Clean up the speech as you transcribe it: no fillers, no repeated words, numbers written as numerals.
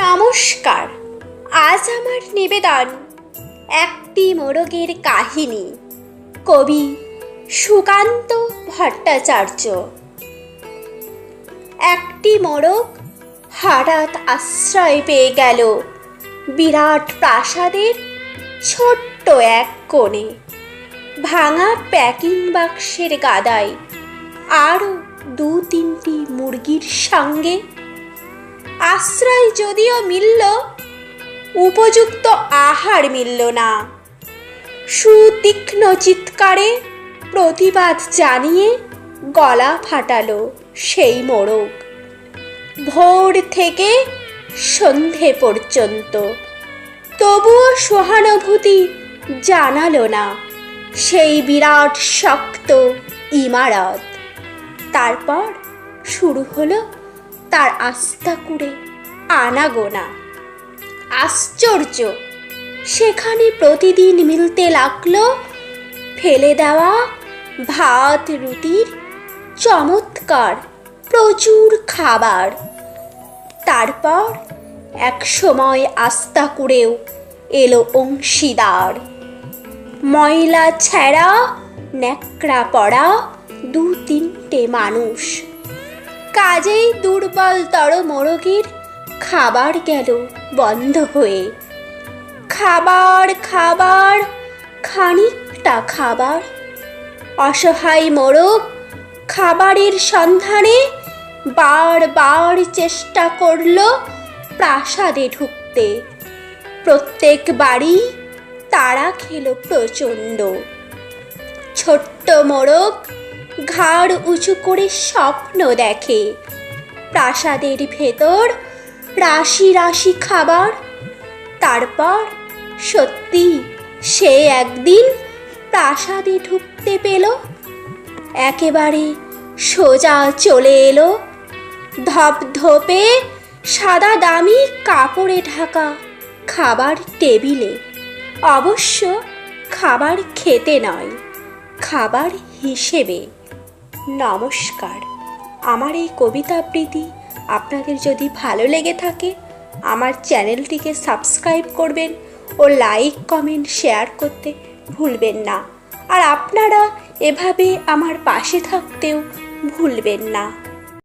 নমস্কার। আজ আমার নিবেদন একটি মোরগের কাহিনী। কবি সুকান্ত ভট্টাচার্য। একটি মোরগ হঠাৎ আশ্রয় পেয়ে গেল বিরাট প্রাসাদের ছোট্ট এক কোণে। ভাঙা প্যাকিং বাক্সের গাদায় আরও 2-3টি মুরগির সঙ্গে। আশ্রয় যদিও মিলল, উপযুক্ত আহার মিলল না। সুতীক্ষ্ণ চিৎকারে প্রতিবাদ জানিয়ে গলা ফাটালো সেই মোরগ। ভোর থেকে সন্ধে পর্যন্ত তবুও সহানুভূতি জানালো না সেই বিরাট শক্ত ইমারত। তারপর শুরু হলো তার আস্তাকুঁড়ে আনাগোনা। আশ্চর্য, সেখানে প্রতিদিন মিলতে লাগলো ফেলে দেওয়া ভাত রুটির চমৎকার প্রচুর খাবার। তারপর এক সময় আস্তাকুঁড়েও এলো অংশীদার। ময়লা ছেঁড়া ন্যাকড়া পড়া 2-3টে মানুষ। কাজেই দুর্বলতর মোরগের খাবার গেল বন্ধ হয়ে। খাবার খাবার খানিকটা খাবার। অসহায় মোরগ খাবারের সন্ধানে বারবার চেষ্টা করল প্রাসাদে ঢুকতে। প্রত্যেকবারই তাড়া খেল প্রচণ্ড। ছোট্ট মোরগ ঘাড় উঁচু করে স্বপ্ন দেখে প্রাসাদের ভেতর রাশি রাশি খাবার। তারপর সত্যি সে একদিন প্রাসাদে ঢুকতে পেল। একেবারে সোজা চলে এলো ধপধপে সাদা দামি কাপড়ে ঢাকা খাবার টেবিলে। অবশ্য খাবার খেতে নয়, খাবার হিসেবে। নমস্কার। আমার এই কবিতা আবৃত্তি আপনাদের যদি ভালো লেগে থাকে আমার চ্যানেলটিকে সাবস্ক্রাইব করবেন ও লাইক কমেন্ট শেয়ার করতে ভুলবেন না। আর আপনারা এভাবে আমার পাশে থাকতেও ভুলবেন না।